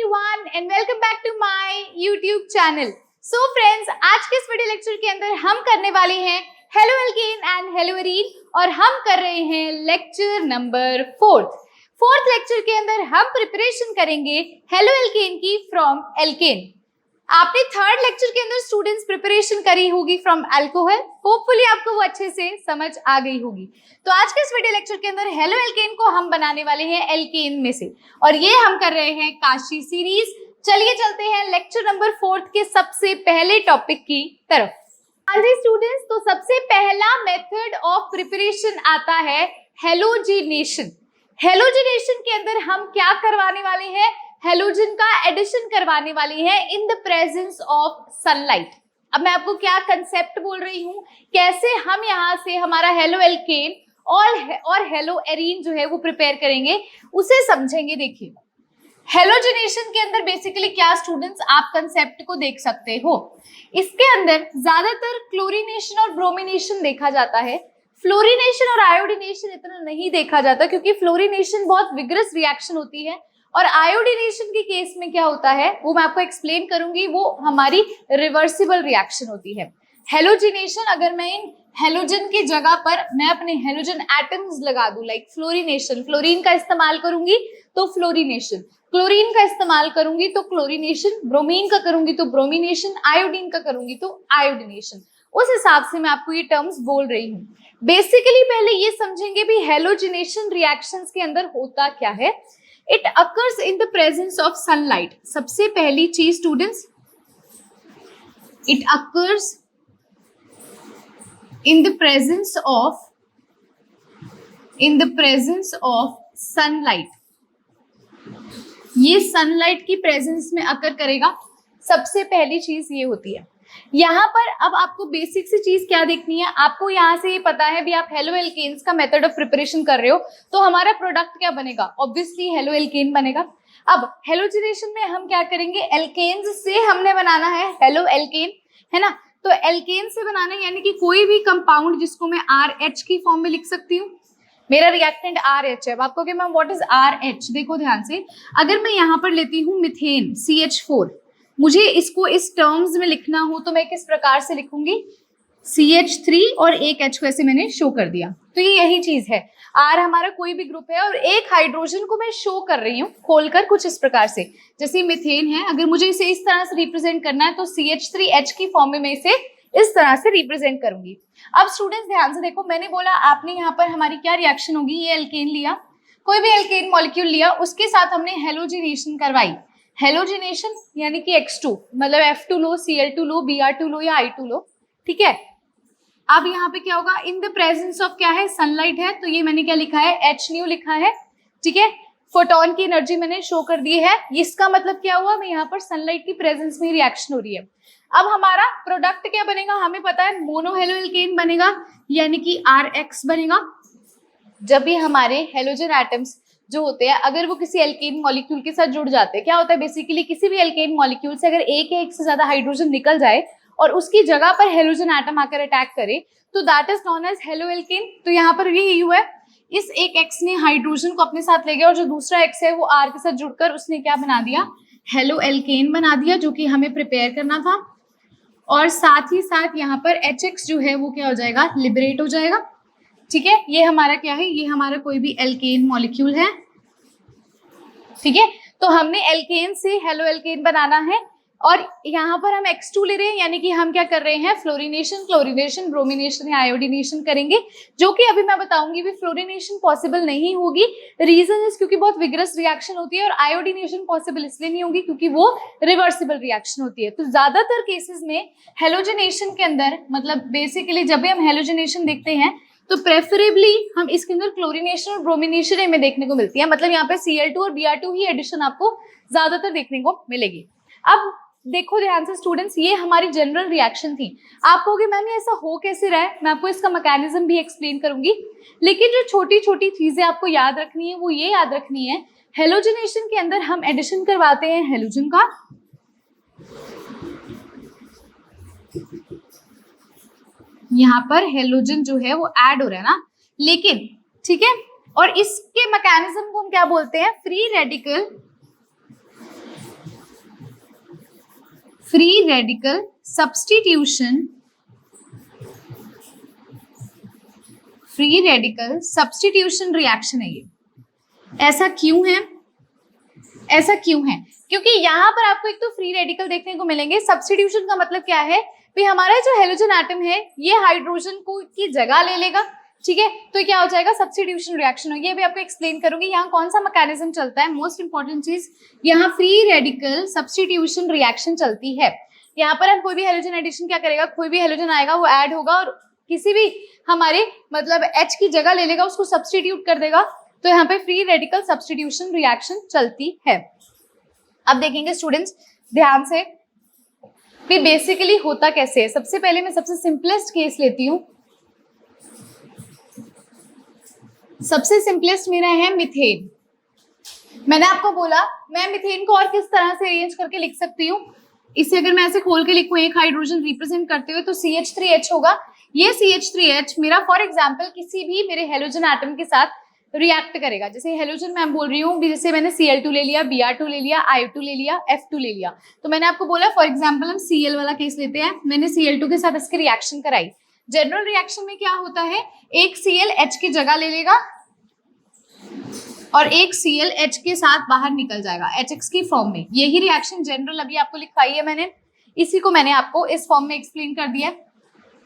everyone and welcome back to my YouTube channel. So friends, आज के इस video lecture के अंदर हम करने वाले हैं halo alkane and hello arene और हम कर रहे हैं लेक्चर नंबर 4th लेक्चर के अंदर हम प्रिपरेशन करेंगे हेलो एल्केन की फ्रॉम एल्केन। आपने 3rd लेक्चर के अंदर स्टूडेंट्स प्रिपरेशन करी होगी फ्रॉम अल्कोहल, होपफुली आपको वो अच्छे से समझ आ गई होगी। तो आज के इस वीडियो लेक्चर के अंदर हेलो एल्केन को हम बनाने वाले हैं एल्केन में से और ये हम कर रहे हैं काशी सीरीज। चलिए चलते हैं लेक्चर नंबर 4th के सबसे पहले टॉपिक की तरफ। हाँ जी स्टूडेंट्स, तो सबसे पहला मेथड ऑफ प्रिपरेशन आता है हेलोजिनेशन। हेलोजिनेशन के अंदर हम क्या करवाने वाले हैं? हेलोजन का एडिशन करवाने वाली है in the presence of sunlight. अब मैं आपको क्या कंसेप्ट बोल रही हूँ, कैसे हम यहाँ से हमारा हेलो एल्केन और हेलो एरीन जो है वो प्रिपेयर करेंगे, उसे समझेंगे। देखिए हेलोजिनेशन के अंदर बेसिकली क्या स्टूडेंट्स आप कंसेप्ट को देख सकते हो, इसके अंदर ज्यादातर क्लोरीनेशन और ब्रोमिनेशन देखा जाता है। फ्लोरिनेशन और आयोडीनेशन इतना नहीं देखा जाता क्योंकि फ्लोरिनेशन बहुत विग्रस रिएक्शन होती है और आयोडीनेशन के केस में क्या होता है वो मैं आपको एक्सप्लेन करूंगी, वो हमारी रिवर्सिबल रिएक्शन होती है। हेलोजिनेशन, अगर मैं इन हेलोजन की जगह पर मैं अपने हेलोजन एटम्स लगा दूं लाइक फ्लोरिनेशन, फ्लोरीन का इस्तेमाल करूंगी तो फ्लोरिनेशन, क्लोरीन का इस्तेमाल करूंगी तो क्लोरिनेशन, ब्रोमीन का करूंगी तो ब्रोमिनेशन, आयोडीन का करूंगी तो आयोडीनेशन। उस हिसाब से मैं आपको ये टर्म्स बोल रही हूँ। बेसिकली पहले ये समझेंगे भी हेलोजिनेशन रिएक्शंस के अंदर होता क्या है। It occurs in the presence of sunlight. सबसे पहली चीज students, it occurs in the presence of sunlight। ये सनलाइट की प्रेजेंस में अकर करेगा। सबसे पहली चीज ये होती है। यहाँ पर अब आपको बेसिक सी चीज क्या देखनी है, आपको यहाँ से ये पता है भी आप हेलो एल्केन्स का मेथड ऑफ प्रिपरेशन कर रहे हो तो हमारा प्रोडक्ट क्या बनेगा, ऑब्वियसली हेलो एल्केन बनेगा। अब हेलोजिनेशन में हम क्या करेंगे, एल्केन्स से हमने बनाना है हेलो एल्केन, है ना। तो एल्केन से बनाना यानी कि कोई भी कंपाउंड जिसको मैं RH की फॉर्म में लिख सकती हूँ। मेरा रिएक्टेंट RH है। अब आपको क्या मैम व्हाट इज RH, देखो ध्यान से, अगर मैं यहाँ पर लेती हूँ मिथेन CH4, मुझे इसको इस टर्म्स में लिखना हो तो मैं किस प्रकार से लिखूंगी, CH3 और एक H को ऐसे मैंने शो कर दिया। तो ये यही चीज है, R हमारा कोई भी ग्रुप है और एक हाइड्रोजन को मैं शो कर रही हूँ खोलकर कुछ इस प्रकार से, जैसे मिथेन है, अगर मुझे इसे इस तरह से रिप्रेजेंट करना है तो CH3H की फॉर्म में मैं इसे इस तरह से रिप्रेजेंट करूंगी। अब स्टूडेंट्स ध्यान से देखो, मैंने बोला आपने यहाँ पर हमारी क्या रिएक्शन होगी, ये एल्केन लिया, कोई भी एल्केन मॉलिक्यूल लिया, उसके साथ हमने हेलोजिनेशन करवाई। हेलोजिनेशन यानी कि X2 मतलब F2 लो, Cl2 लो, Br2 लो या I2 लो, ठीक है। अब यहाँ पे क्या होगा, इन द प्रेजेंस ऑफ क्या है, सनलाइट है, तो ये मैंने क्या लिखा है, H न्यू लिखा है, ठीक है। फोटोन की एनर्जी मैंने शो कर दी है। इसका मतलब क्या हुआ, मैं यहाँ पर सनलाइट की प्रेजेंस में रिएक्शन हो रही है। अब हमारा प्रोडक्ट क्या बनेगा, हमें पता है मोनो हेलो एल्केन बनेगा यानी कि RH बनेगा। जब भी हमारे हेलोजन एटम्स जो होते हैं अगर वो किसी एल्केन मॉलिक्यूल के साथ जुड़ जाते हैं, क्या होता है बेसिकली किसी भी एल्केन मॉलिक्यूल से अगर एक या एक से ज्यादा हाइड्रोजन निकल जाए और उसकी जगह पर हेलोजन एटम आकर अटैक करे तो that is known as haloalkane. तो यहाँ पर यही हुआ है, इस एक X ने हाइड्रोजन को अपने साथ ले गया और जो दूसरा X है वो R के साथ जुड़कर उसने क्या बना दिया, हेलो एल्केन बना दिया, जो कि हमें प्रिपेयर करना था। और साथ ही साथ यहाँ पर HX जो है वो क्या हो जाएगा, लिबरेट हो जाएगा, ठीक है। ये हमारा क्या है, ये हमारा कोई भी एल्केन मॉलिक्यूल है, ठीक है। तो हमने एल्केन से हेलो एल्केन बनाना है और यहाँ पर हम X2 ले रहे हैं यानी कि हम क्या कर रहे हैं, फ्लोरिनेशन, क्लोरिनेशन, ब्रोमिनेशन या आयोडीनेशन करेंगे, जो कि अभी मैं बताऊंगी भी फ्लोरिनेशन पॉसिबल नहीं होगी। रीजन इज क्योंकि बहुत विग्रस रिएक्शन होती है और आयोडीनेशन पॉसिबल इसलिए नहीं होगी क्योंकि वो रिवर्सिबल रिएक्शन होती है। तो ज्यादातर केसेस में हेलोजिनेशन के अंदर मतलब बेसिकली जब भी हम हेलोजिनेशन देखते हैं तो प्रेफरेबली हम इसके अंदर क्लोरिनेशन और ब्रोमिनेशन में देखने को मिलती है, मतलब यहाँ पे Cl2 और Br2 ही एडिशन आपको ज्यादातर देखने को मिलेगी। अब देखो ध्यान से स्टूडेंट्स, ये हमारी जनरल रिएक्शन थी। आप कहोगे मैम ये ऐसा हो कैसे रहा है, मैं आपको इसका मैकेनिज्म भी एक्सप्लेन करूंगी, लेकिन जो छोटी छोटी चीजें आपको याद रखनी है वो ये याद रखनी है, हेलोजिनेशन के अंदर हम एडिशन करवाते हैं हेलोजन का, यहाँ पर हेलोजन जो है वो ऐड हो रहा है ना, लेकिन ठीक है, और इसके मैकेनिज्म को हम क्या बोलते हैं, free radical free radical substitution, free radical substitution reaction है ये। ऐसा क्यों है? ऐसा क्यों है? क्योंकि यहाँ पर आपको एक तो फ्री रेडिकल देखने को मिलेंगे। सब्स्टिट्यूशन का मतलब क्या है? भी हमारा जो हेलोजन एटम है ये हाइड्रोजन को की जगह ले लेगा, ठीक है, तो क्या हो जाएगा? सब्स्टिट्यूशन रिएक्शन होगी। ये भी आपको एक्सप्लेन करूंगी। यहाँ कौन सा मैकेनिज्म चलता है, मोस्ट इंपॉर्टेंट चीज, यहाँ फ्री रेडिकल सब्स्टिट्यूशन रिएक्शन चलती है। यहाँ पर हम कोई भी हेलोजन एडिशन क्या करेगा, कोई भी हेलोजन आएगा वो ऐड होगा और किसी भी हमारे मतलब H की जगह ले लेगा, उसको सब्स्टिट्यूट कर देगा, तो यहाँ पे फ्री रेडिकल सब्स्टिट्यूशन रिएक्शन चलती है। अब देखेंगे स्टूडेंट्स ध्यान से कि बेसिकली होता कैसे है। सबसे पहले मैं सबसे सिंपलेस्ट केस लेती हूँ। सबसे सिंपलेस्ट मेरा है मिथेन। मैंने आपको बोला मैं मिथेन को और किस तरह से अरेंज करके लिख सकती हूँ। इसे अगर मैं ऐसे खोल के लिखूं, एक हाइड्रोजन रिप्रेजेंट करते हुए, तो CH3H होगा। ये CH3H मेरा फॉर एग्जाम्पल किसी भी मेरे हेलोजन एटम के साथ रिएक्ट करेगा। जैसे हेलोजन मैं बोल रही हूँ, जैसे मैंने Cl2 ले लिया, Br2 ले लिया, I2 ले लिया, F2 ले लिया, तो मैंने आपको बोला फॉर एग्जाम्पल हम Cl वाला केस लेते हैं। मैंने Cl2 के साथ इसकी रिएक्शन कराई। जनरल रिएक्शन में क्या होता है, एक Cl H की जगह ले लेगा और एक Cl H के साथ बाहर निकल जाएगा HX की फॉर्म में। यही रिएक्शन जनरल अभी आपको लिखवाई है मैंने, इसी को मैंने आपको इस फॉर्म में एक्सप्लेन कर दिया,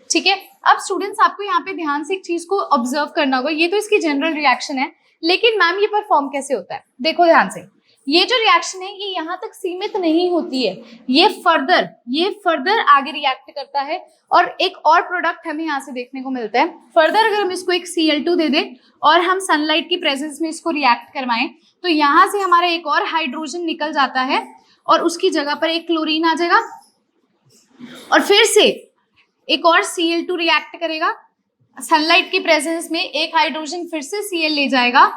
ठीक है। अब स्टूडेंट्स आपको यहाँ पे ध्यान से एक चीज को ऑब्जर्व करना होगा। ये तो इसकी जनरल रिएक्शन है, लेकिन मैम ये परफॉर्म कैसे होता है, देखो ध्यान से। ये जो रिएक्शन है ये यहाँ तक सीमित नहीं होती है, ये फर्दर आगे रिएक्ट करता है और एक और प्रोडक्ट हमें यहाँ से देखने को मिलता है। फर्दर अगर हम इसको एक Cl2 दे दें और हम सनलाइट की प्रेजेंस में इसको रिएक्ट करवाएं, तो यहाँ से हमारा एक और हाइड्रोजन निकल जाता है और उसकी जगह पर एक क्लोरीन आ जाएगा और फिर से एक और Cl2 रिएक्ट करेगा। सनलाइट की प्रेजेंस में एक हाइड्रोजन फिर से Cl ले जाएगा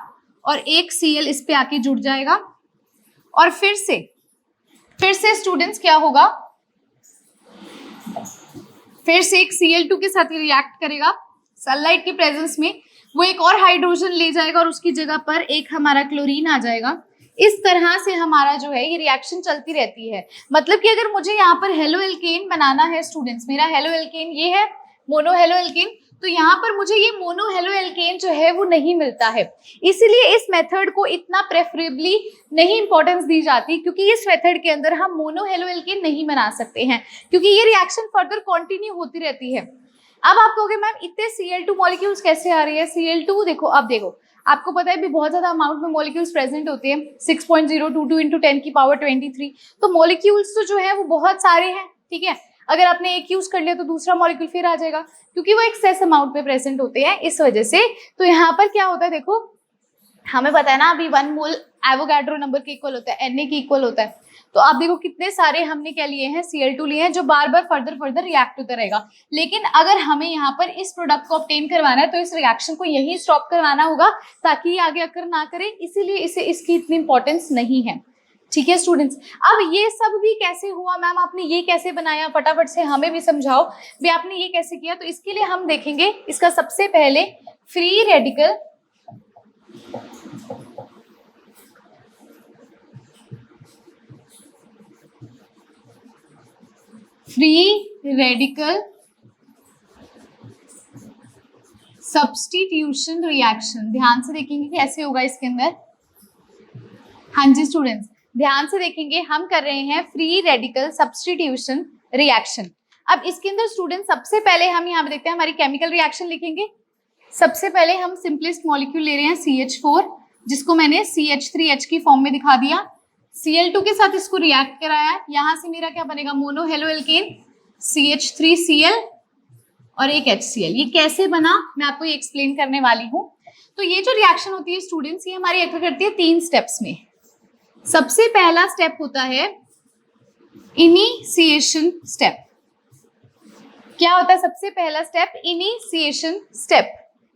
और एक Cl इस पे आके जुड़ जाएगा और फिर से स्टूडेंट्स क्या होगा, फिर से एक Cl2 के साथ रिएक्ट करेगा सनलाइट की प्रेजेंस में, वो एक और हाइड्रोजन ले जाएगा और उसकी जगह पर एक हमारा क्लोरीन आ जाएगा। इस तरह से हमारा जो है ये रिएक्शन चलती रहती है। मतलब कि अगर मुझे यहाँ पर हेलो एल्केन बनाना है स्टूडेंट्स, मेरा हेलो एल्केन ये है मोनो हेलो एल्केन, तो यहाँ पर मुझे ये मोनो हेलो एल्केन जो है वो नहीं मिलता है। इसीलिए इस मेथड को इतना प्रेफरेबली नहीं इंपॉर्टेंस दी जाती, क्योंकि इस मेथड के अंदर हम मोनो हेलो एल्केन नहीं बना सकते हैं, क्योंकि ये रिएक्शन फर्दर कंटिन्यू होती रहती है। अब आप कहोगे मैम इतने Cl2 मॉलिक्यूल्स कैसे आ रही है? Cl2 देखो, अब देखो आपको पता है भी बहुत ज्यादा अमाउंट में मॉलिक्यूल्स प्रेजेंट होते हैं, 6.022 इंटू 10 की पावर 23। तो मॉलिक्यूल्स तो जो है वो बहुत सारे हैं, ठीक है। अगर आपने एक यूज कर लिया तो दूसरा मॉलिक्यूल फिर आ जाएगा, क्योंकि वो एक्सेस अमाउंट में प्रेजेंट होते हैं इस वजह से। तो यहाँ पर क्या होता है, देखो हमें पता है ना अभी 1 मोल एवोगाड्रो नंबर के इक्वल होता है, Na के इक्वल होता है। तो आप देखो कितने सारे हमने क्या लिए हैं, Cl2 लिए हैं, जो बार बार फर्दर रिएक्ट होता रहेगा। लेकिन अगर हमें यहाँ पर इस प्रोडक्ट को ऑब्टेन करवाना है तो इस रिएक्शन को यहीं स्टॉप करवाना होगा ताकि ये आगे अकर ना करे, इसीलिए इसे इसकी इतनी इंपॉर्टेंस नहीं है, ठीक है स्टूडेंट्स। अब ये सब भी कैसे हुआ मैम, आपने ये कैसे बनाया, फटाफट से हमें भी समझाओ भी आपने ये कैसे किया। तो इसके लिए हम देखेंगे इसका सबसे पहले फ्री रेडिकल सब्स्टिट्यूशन रिएक्शन। ध्यान से देखेंगे कैसे होगा इसके अंदर। हाँ जी स्टूडेंट्स ध्यान से देखेंगे, हम कर रहे हैं फ्री रेडिकल सब्स्टिट्यूशन रिएक्शन। अब इसके अंदर स्टूडेंट सबसे पहले हम यहाँ पे देखते हैं हमारी केमिकल रिएक्शन लिखेंगे। सबसे पहले हम सिंपलेस्ट मॉलिक्यूल ले रहे हैं CH4, जिसको मैंने CH3H की फॉर्म में दिखा दिया। Cl2 के साथ इसको रिएक्ट कराया, यहाँ से मेरा क्या बनेगा, मोनो हेलो एल्केन CH3Cl और एक HCl। ये कैसे बना मैं आपको ये एक्सप्लेन करने वाली हूँ। तो ये जो रिएक्शन होती है स्टूडेंट्स, ये हमारी अकर करती है 3 स्टेप्स में। सबसे पहला स्टेप होता है इनिशिएशन स्टेप। क्या होता है सबसे पहला step? Initiation step.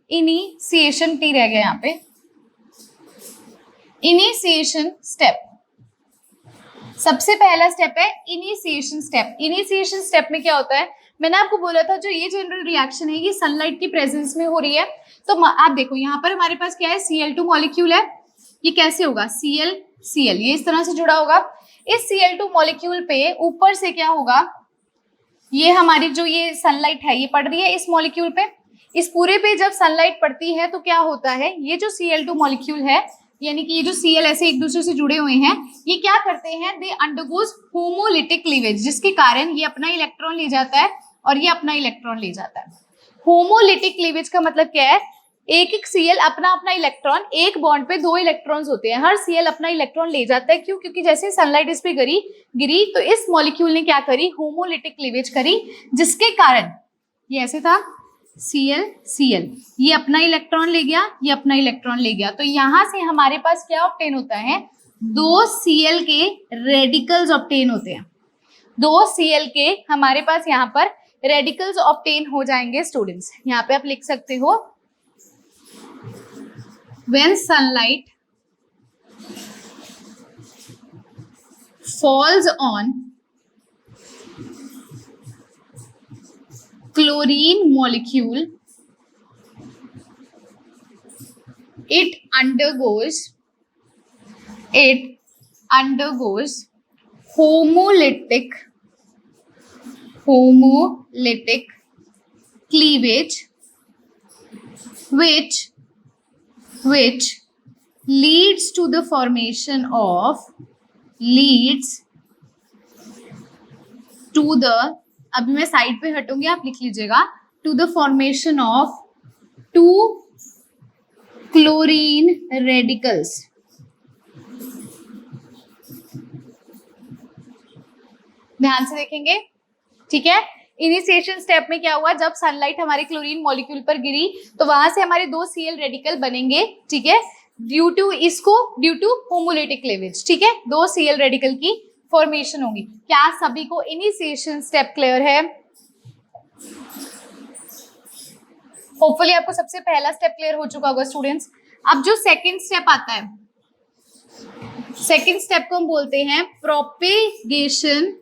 Initiation T रह गया यहाँ पे, इनिशिएशन स्टेप। सबसे पहला स्टेप है इनिशिएशन स्टेप। इनिशिएशन स्टेप में क्या होता है, मैंने आपको बोला था जो ये जनरल रिएक्शन है ये सनलाइट की प्रेजेंस में हो रही है। तो आप देखो यहाँ पर हमारे पास क्या है, Cl2 मॉलिक्यूल है, ये कैसे होगा, Cl ये इस तरह से जुड़ा होगा। इस Cl2 मॉलिक्यूल पे ऊपर से क्या होगा, ये हमारी जो ये सनलाइट है ये पड़ रही है इस मॉलिक्यूल पे, इस पूरे पे जब सनलाइट पड़ती है तो क्या होता है, ये जो Cl2 मॉलिक्यूल है यानी कि ये जो Cl ऐसे एक दूसरे से जुड़े हुए हैं, ये क्या करते हैं, दे अंडरगोज होमोलिटिक क्लीवेज, जिसके कारण ये अपना इलेक्ट्रॉन ले जाता है और ये अपना इलेक्ट्रॉन ले जाता है। होमोलिटिक क्लीवेज का मतलब क्या है, एक एक Cl अपना अपना इलेक्ट्रॉन, एक बॉन्ड पे 2 इलेक्ट्रॉन्स होते हैं, हर Cl अपना इलेक्ट्रॉन ले जाता है। क्यों? क्योंकि जैसे सनलाइट इस पे गिरी तो इस मॉलिक्यूल ने क्या करी, होमोलिटिक क्लीवेज करी, जिसके कारण ये ऐसे था Cl, ये अपना इलेक्ट्रॉन ले गया, ये अपना इलेक्ट्रॉन ले गया, तो यहां से हमारे पास क्या ऑब्टेन होता है, 2 Cl के रेडिकल्स ऑब्टेन होते हैं, 2 Cl के हमारे पास यहाँ पर रेडिकल्स ऑब्टेन हो जाएंगे स्टूडेंट्स। यहाँ पे आप लिख सकते हो, when sunlight falls on chlorine molecule, it undergoes homolytic cleavage, which leads to the formation of अभी मैं साइड पे हटूंगी, आप लिख लीजिएगा, to the formation of 2 chlorine radicals। ध्यान से देखेंगे, ठीक है। इनिशिएशन स्टेप में क्या हुआ, जब सनलाइट हमारे क्लोरीन मॉलिक्यूल पर गिरी तो वहां से हमारे 2 Cl रेडिकल बनेंगे, ठीक है, ड्यू टू होमोलिटिक क्लीवेज, ठीक है, 2 Cl रेडिकल की फॉर्मेशन होगी। क्या सभी को इनिशिएशन स्टेप क्लियर है? होपफुली आपको सबसे पहला स्टेप क्लियर हो चुका होगा स्टूडेंट्स। अब जो सेकंड स्टेप आता है, सेकंड स्टेप को हम बोलते हैं प्रोपेगेशन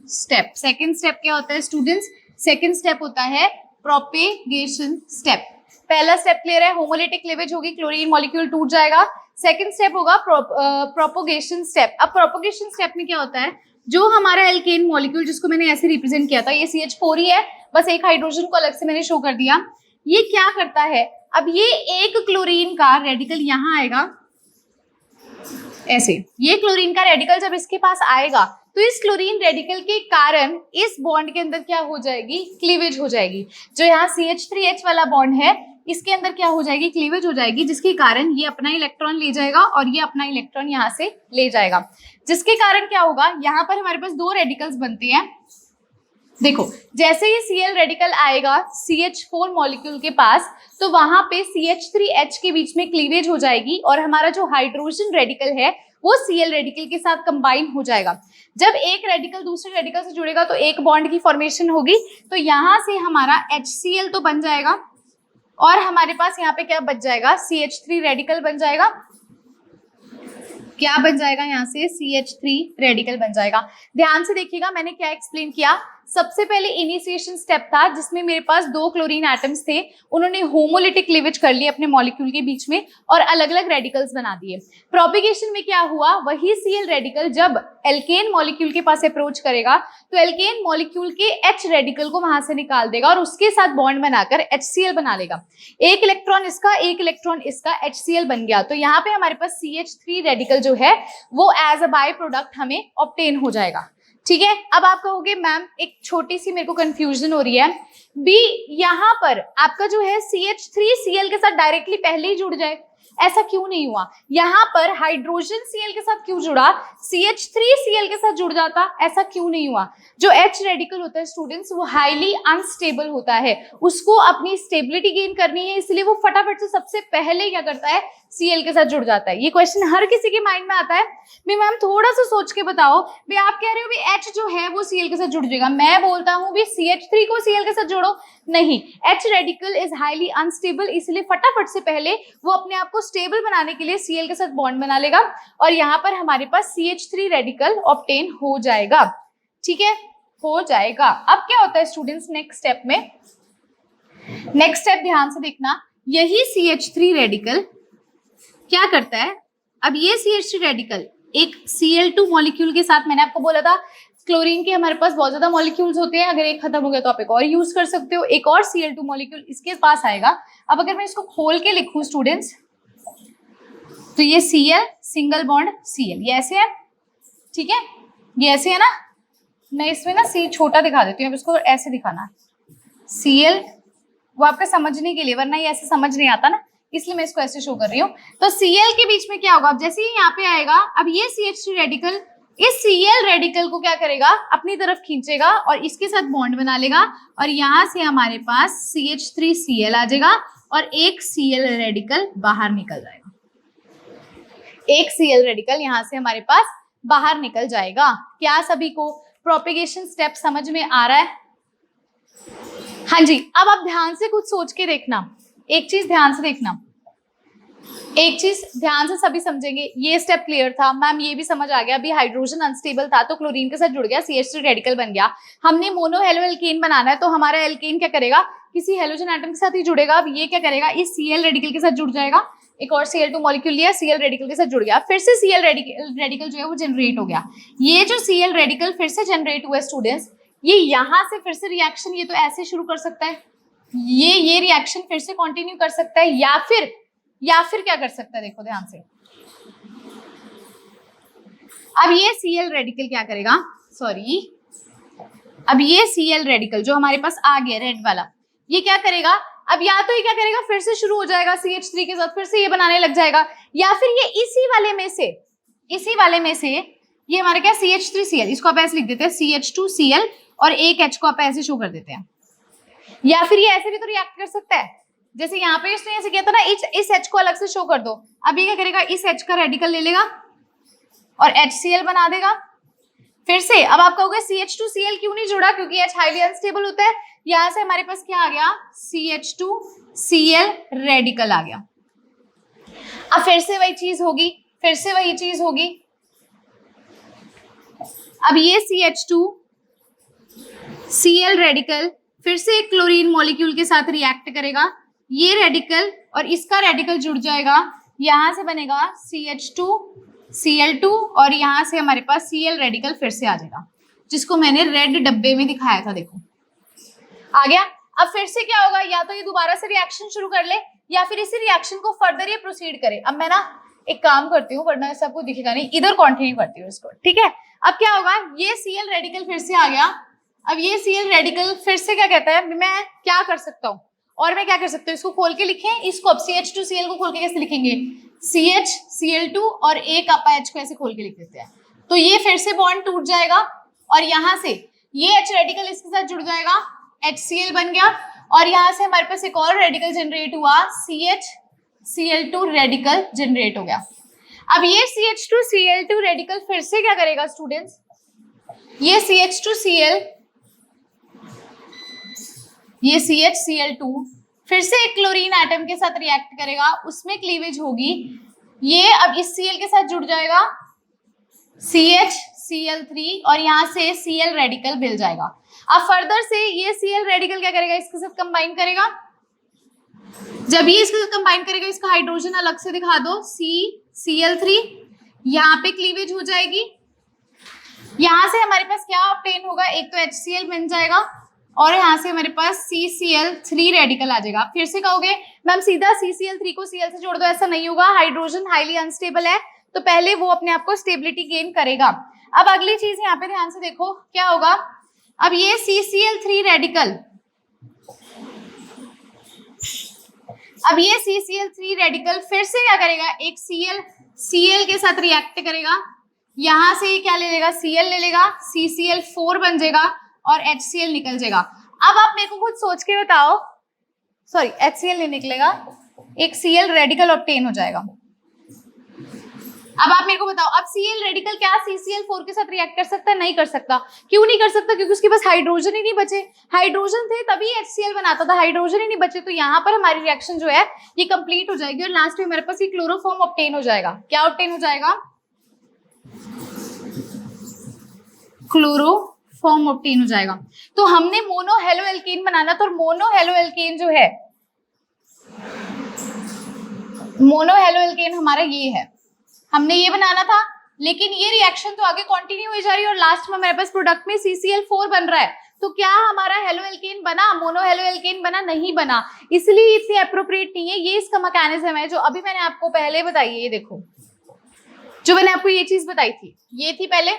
स्टेप। सेकंड स्टेप क्या होता है स्टूडेंट्स? सेकंड स्टेप होता है प्रोपेगेशन स्टेप। पहला स्टेप क्लियर है, होमोलिटिक क्लीवेज होगी, क्लोरीन मॉलिक्यूल टूट जाएगा। सेकंड स्टेप होगा प्रोपोगेशन स्टेप। अब प्रोपोगेशन स्टेप में क्या होता है, जो हमारा एल्केन मॉलिक्यूल जिसको मैंने ऐसे रिप्रेजेंट किया था, ये CH4 ही है, बस एक हाइड्रोजन को अलग से मैंने शो कर दिया। ये क्या करता है, अब ये एक क्लोरीन का रेडिकल यहाँ आएगा ऐसे, ये क्लोरीन का रेडिकल जब इसके पास आएगा तो इस क्लोरीन रेडिकल के कारण इस बॉन्ड के अंदर क्या हो जाएगी, क्लीवेज हो जाएगी। जो यहाँ CH3H वाला बॉन्ड है इसके अंदर क्या हो जाएगी, क्लीवेज हो जाएगी, जिसके कारण ये अपना इलेक्ट्रॉन ले जाएगा और ये अपना इलेक्ट्रॉन यहाँ से ले जाएगा, जिसके कारण क्या होगा, यहाँ पर हमारे पास 2 रेडिकल्स बनते हैं। देखो, जैसे ही Cl रेडिकल आएगा CH4 मॉलिक्यूल के पास तो वहां पे CH3H के बीच में क्लीवेज हो जाएगी और हमारा जो हाइड्रोजन रेडिकल है वो Cl रेडिकल के साथ कंबाइन हो जाएगा। जब एक रेडिकल दूसरे रेडिकल से जुड़ेगा तो एक बॉन्ड की फॉर्मेशन होगी, तो यहां से हमारा HCl तो बन जाएगा और हमारे पास यहाँ पे क्या बच जाएगा, CH3 रेडिकल बन जाएगा। क्या बन जाएगा, यहाँ से CH3 रेडिकल बन जाएगा। ध्यान से देखिएगा मैंने क्या एक्सप्लेन किया। सबसे पहले इनिशिएशन स्टेप था जिसमें मेरे पास 2 क्लोरीन एटम्स थे, उन्होंने होमोलिटिक क्लीवेज कर लिया अपने मॉलिक्यूल के बीच में और अलग अलग रेडिकल्स बना दिए। प्रोपेगेशन में क्या हुआ, वही Cl रेडिकल जब एल्केन मॉलिक्यूल के पास अप्रोच करेगा तो एल्केन मॉलिक्यूल के H रेडिकल को वहां से निकाल देगा और उसके साथ बॉन्ड बनाकर HCl बना लेगा। एक इलेक्ट्रॉन इसका, एक इलेक्ट्रॉन इसका, HCl बन गया। तो यहाँ पे हमारे पास CH3 रेडिकल जो है वो एज अ बाय प्रोडक्ट हमें ऑब्टेन हो जाएगा। ठीक है, अब आप कहोगे मैम एक छोटी सी मेरे को कंफ्यूजन हो रही है, बी यहाँ पर आपका जो है CH3Cl के साथ डायरेक्टली पहले ही जुड़ जाए, ऐसा क्यों नहीं हुआ? यहाँ पर हाइड्रोजन Cl के साथ क्यों जुड़ा, CH3Cl के साथ जुड़ जाता, ऐसा क्यों नहीं हुआ? जो H रेडिकल होता है स्टूडेंट्स वो हाईली अनस्टेबल होता है, उसको अपनी स्टेबिलिटी गेन करनी है, इसलिए वो फटाफट से सबसे पहले क्या करता है, Cl के साथ जुड़ जाता है। ये क्वेश्चन हर किसी के माइंड में आता है, भी मैम थोड़ा सा सोच के बताओ, भी आप कह रहे हो भी H जो है वो Cl के साथ जुड़ जाएगा, मैं बोलता हूँ भी CH3 को Cl के साथ जोड़ो, नहीं, H radical is highly unstable, इसलिए फटाफट से पहले वो अपने आप को स्टेबल बनाने के लिए Cl के साथ बॉन्ड बना लेगा और यहाँ पर हमारे पास CH3 रेडिकल ऑब्टेन हो जाएगा। ठीक है, हो जाएगा। अब क्या होता है स्टूडेंट्स नेक्स्ट स्टेप में, नेक्स्ट स्टेप ध्यान से देखना, यही CH3 रेडिकल क्या करता है, अब ये CH3 रेडिकल एक Cl2 मॉलिक्यूल के साथ, मैंने आपको बोला था क्लोरीन के हमारे पास बहुत ज्यादा मॉलिक्यूल्स होते हैं, अगर एक खत्म हो गया तो आप एक और यूज कर सकते हो, एक और Cl2 मॉलिक्यूल इसके पास आएगा। अब अगर मैं इसको खोल के लिखूं स्टूडेंट्स, तो ये Cl सिंगल बॉन्ड Cl, ये ऐसे है, ठीक है, ये ऐसे है ना, मैं इसमें ना C छोटा दिखा देती हूँ, अब इसको ऐसे दिखाना Cl, वो आपका समझने के लिए, वरना ये ऐसे समझ नहीं आता ना, इसलिए मैं इसको ऐसे शो कर रही हूँ। तो Cl के बीच में क्या होगा, अब जैसे ही यहाँ पे आएगा, अब ये CH3 रेडिकल इस Cl रेडिकल को क्या करेगा, अपनी तरफ खींचेगा और इसके साथ बॉन्ड बना लेगा, और यहाँ से हमारे पास CH3Cl आ जाएगा और एक Cl रेडिकल बाहर निकल जाएगा, एक Cl रेडिकल यहाँ से हमारे पास बाहर निकल जाएगा। क्या सभी को प्रोपेगेशन स्टेप समझ में आ रहा है? हाँ जी। अब आप ध्यान से कुछ सोच के देखना, एक चीज ध्यान से देखना, एक चीज ध्यान से सभी समझेंगे। ये स्टेप क्लियर था मैम, ये भी समझ आ गया, अभी हाइड्रोजन अनस्टेबल था तो क्लोरीन के साथ जुड़ गया, CH3 रेडिकल बन गया। हमने मोनो हेलो एल्केन बनाना है, तो हमारा एल्केन क्या करेगा, किसी हेलोजन एटम के साथ ही जुड़ेगा। अब ये क्या करेगा, इस Cl रेडिकल के साथ जुड़ जाएगा, एक और Cl2 मॉलिक्यूल लिया, Cl रेडिकल के साथ जुड़ गया, फिर से Cl रेडिकल जो है वो जनरेट हो गया। ये जो Cl रेडिकल फिर से जनरेट हुआ स्टूडेंट्स, ये यहाँ से फिर से रिएक्शन, ये तो ऐसे शुरू कर सकता है, ये रिएक्शन फिर से कंटिन्यू कर सकता है, या फिर क्या कर सकता है, देखो ध्यान से। अब ये Cl रेडिकल क्या करेगा, सॉरी, अब ये Cl रेडिकल जो हमारे पास आ गया रेड वाला, ये क्या करेगा, अब या तो ये क्या करेगा, फिर से शुरू हो जाएगा CH3 के साथ, फिर से ये बनाने लग जाएगा, या फिर ये इसी वाले में से ये हमारा क्या CH3Cl, इसको आप ऐसे लिख देते हैं CH2Cl और एक H को आप ऐसे शो कर देते हैं, या फिर ये ऐसे भी तो रिएक्ट कर सकता है, जैसे यहाँ पे इसने ऐसे किया था ना, इस H को अलग से शो कर दो। अब ये क्या करेगा, इस H का रेडिकल ले लेगा और HCl बना देगा। फिर से अब आप कहोगे CH2Cl क्यों नहीं जुड़ा, क्योंकि H हाईली अनस्टेबल होता है। यहाँ से हमारे पास क्या आ गया, CH2Cl रेडिकल आ गया। अब फिर से वही चीज होगी, अब ये CH2Cl रेडिकल फिर से एक क्लोरीन मॉलिक्यूल के साथ रिएक्ट करेगा, ये रेडिकल और इसका रेडिकल जुड़ जाएगा, यहाँ से बनेगा CH2Cl2 और यहाँ से हमारे पास Cl रेडिकल फिर से आ जाएगा, जिसको मैंने रेड डब्बे में दिखाया था, देखो आ गया। अब फिर से क्या होगा, या तो ये दोबारा से रिएक्शन शुरू कर ले, या फिर इसी रिएक्शन को फर्दर ये प्रोसीड करे। अब मैं ना एक काम करती हूँ, वरना सबको दिखेगा नहीं, इधर कंटिन्यू करती हूँ इसको, ठीक है। अब क्या होगा, ये Cl रेडिकल फिर से आ गया, अब ये Cl रेडिकल फिर से क्या कहता है, मैं क्या कर सकता हूँ, और मैं क्या कर सकता हूँ, इसको खोल के लिखें, इसको अब CH2Cl को खोल के कैसे लिखेंगे, CH Cl2 और एक H को ऐसे खोल के लिख देते हैं, तो ये फिर से बॉन्ड टूट जाएगा और यहाँ से ये H रेडिकल इसके साथ जुड़ जाएगा, HCl बन गया, और यहाँ से हमारे पास एक और रेडिकल जनरेट हुआ, CHCl2 रेडिकल जनरेट हो गया। अब ये CH2Cl2 रेडिकल फिर से क्या करेगा स्टूडेंट्स, ये CHCl2 फिर से एक क्लोरीन एटम के साथ रिएक्ट करेगा, उसमें क्लीवेज होगी, ये अब इस Cl के साथ जुड़ जाएगा CHCl3 और यहाँ से Cl रेडिकल मिल जाएगा। अब फर्दर से ये Cl रेडिकल क्या करेगा, इसके साथ कंबाइन करेगा, जब ये इसके साथ कंबाइन करेगा, इसका हाइड्रोजन अलग से दिखा दो, CCl3, यहाँ पे क्लीवेज हो जाएगी, यहाँ से हमारे पास क्या ऑब्टेन होगा, एक तो HCl बन जाएगा और यहाँ से हमारे पास CCl3 रेडिकल आ जाएगा। फिर से कहोगे मैम सीधा CCl3 को Cl से जोड़ दो, ऐसा नहीं होगा, हाइड्रोजन हाईली अनस्टेबल है, तो पहले वो अपने आप को स्टेबिलिटी गेन करेगा। अब अगली चीज यहाँ पे ध्यान से देखो क्या होगा, अब ये CCl3 रेडिकल, अब ये CCl3 रेडिकल फिर से क्या करेगा, एक Cl के साथ रिएक्ट करेगा, यहां से क्या ले लेगा, Cl ले लेगा, CCl4 बन जाएगा और HCl निकल जाएगा। अब आप मेरे को खुद सोच के बताओ, सॉरी HCl नहीं निकलेगा, एक Cl रेडिकल ऑब्टेन हो जाएगा। अब आप मेरे को बताओ, अब Cl रेडिकल क्या CCl4 के साथ रिएक्ट कर सकता है, नहीं कर सकता। क्यों नहीं कर सकता, क्योंकि उसके पास हाइड्रोजन ही नहीं बचे, हाइड्रोजन थे तभी HCl बनाता था, हाइड्रोजन ही नहीं बचे, तो यहाँ पर हमारी रिएक्शन जो है ये कंप्लीट हो जाएगी और लास्ट में हमारे पास ये क्लोरोफॉर्म ऑब्टेन हो जाएगा। क्या ऑब्टेन हो जाएगा, क्लोरोफॉर्म ऑब्टेन हो जाएगा। तो हमने मोनो हेलो एल्केन बनाना था, और मोनो हेलो एल्केन जो है, मोनो हेलो एल्केन हमारा ये है, हमने ये बनाना था, लेकिन ये रिएक्शन तो आगे कंटिन्यू हो जा रही है और लास्ट में हमारे पास प्रोडक्ट में CCl4 बन रहा है। तो क्या हमारा हेलो एल्केन बना, मोनो हेलो एल्केन बना? नहीं बना, इसलिए इतनी अप्रोप्रिएट नहीं है। ये इसका मैकेनिज्म है जो अभी मैंने आपको पहले बताई है। ये देखो, जो मैंने आपको ये चीज बताई थी, ये थी पहले।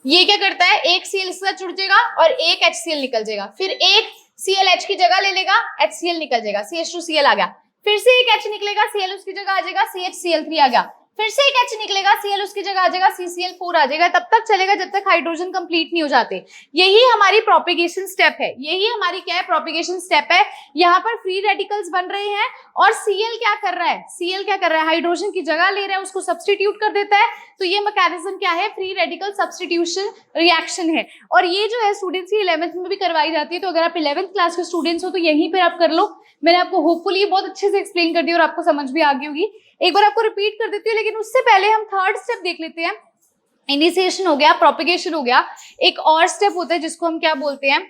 ये क्या करता है, एक Cl इसके साथ जुड़ जाएगा और एक HCl निकल जाएगा, फिर एक Cl H की जगह ले लेगा, HCl निकल जाएगा, CH2Cl आ गया, फिर से एक H निकलेगा, Cl उसकी जगह आ जाएगा, CHCl3 आ गया, फिर से एक H निकलेगा, Cl उसकी जगह आ जाएगा, CCl4 आ जाएगा। तब तक चलेगा जब तक हाइड्रोजन कंप्लीट नहीं हो जाते। यही हमारी प्रोपिगेशन स्टेप है, यही हमारी क्या है, प्रोपिगेशन स्टेप है। यहाँ पर फ्री रेडिकल्स बन रहे हैं और Cl क्या कर रहा है, Cl क्या कर रहा है, हाइड्रोजन की जगह ले रहा है, उसको सब्स्टिट्यूट कर देता है। तो ये मैकेनिज्म क्या है, फ्री रेडिकल सब्स्टिट्यूशन रिएक्शन है। और ये जो है स्टूडेंट्स की 11th में भी करवाई जाती है। तो अगर आप 11th क्लास के स्टूडेंट्स हो तो यहीं पर आप कर लो। मैंने आपको होपफुली बहुत अच्छे से एक्सप्लेन कर दिया और आपको समझ भी आ गई होगी। एक बार आपको रिपीट कर देती हूँ, लेकिन उससे पहले हम थर्ड स्टेप देख लेते हैं। इनिशिएशन हो गया, प्रोपिगेशन हो गया, एक और स्टेप होता है जिसको हम क्या बोलते हैं,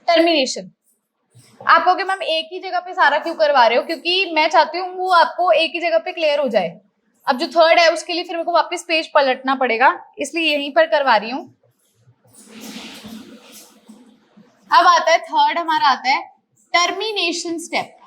टर्मिनेशन। आप कहोगे मैम एक ही जगह पे सारा क्यों करवा रहे हो? क्योंकि मैं चाहती हूँ वो आपको एक ही जगह पे क्लियर हो जाए। अब जो थर्ड है उसके लिए फिर मेरे को वापस पेज पलटना पड़ेगा, इसलिए यहीं पर करवा रही हूँ। अब आता है थर्ड, हमारा आता है टर्मिनेशन स्टेप।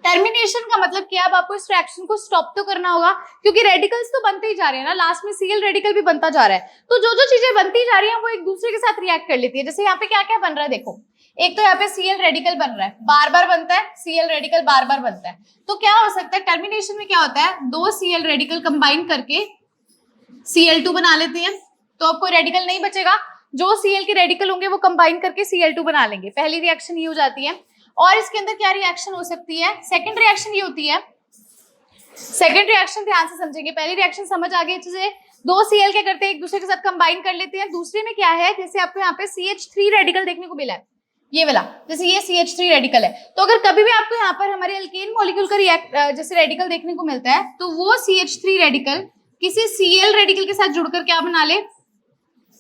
टर्मिनेशन का मतलब क्या, अब आपको इस रिएक्शन को स्टॉप तो करना होगा, क्योंकि रेडिकल्स तो बनते ही जा रहे हैं ना, लास्ट में Cl रेडिकल भी बनता जा रहा है। तो जो जो चीजें बनती जा रही हैं वो एक दूसरे के साथ रिएक्ट कर लेती है। जैसे यहाँ पे क्या क्या बन रहा है, देखो, एक तो यहाँ पे Cl रेडिकल बन रहा है, बार बार बनता है, Cl रेडिकल बार बार बनता है। तो क्या हो सकता है, टर्मिनेशन में क्या होता है, दो Cl रेडिकल कंबाइन करके Cl2 बना लेते हैं, तो अब कोई रेडिकल नहीं बचेगा। जो Cl के रेडिकल होंगे वो कंबाइन करके Cl2 बना लेंगे। पहली रिएक्शन ये हो जाती है। और इसके अंदर क्या रिएक्शन हो सकती है, सेकंड रिएक्शन ये होती है। सेकंड रिएक्शन ध्यान से समझेंगे, पहली रिएक्शन समझ आ गई अच्छे से। दो Cl क्या करते हैं, एक दूसरे के साथ कंबाइन कर लेते हैं। दूसरे में क्या है, जैसे आपको यहाँ पे CH3 रेडिकल देखने को मिला है, ये वाला, जैसे ये CH3 रेडिकल है। तो अगर कभी भी आपको यहाँ पर हमारे अल्केन मॉलिक्यूल का जैसे रेडिकल देखने को मिलता है, तो वो CH3 रेडिकल किसी Cl रेडिकल के साथ जुड़कर क्या बना ले,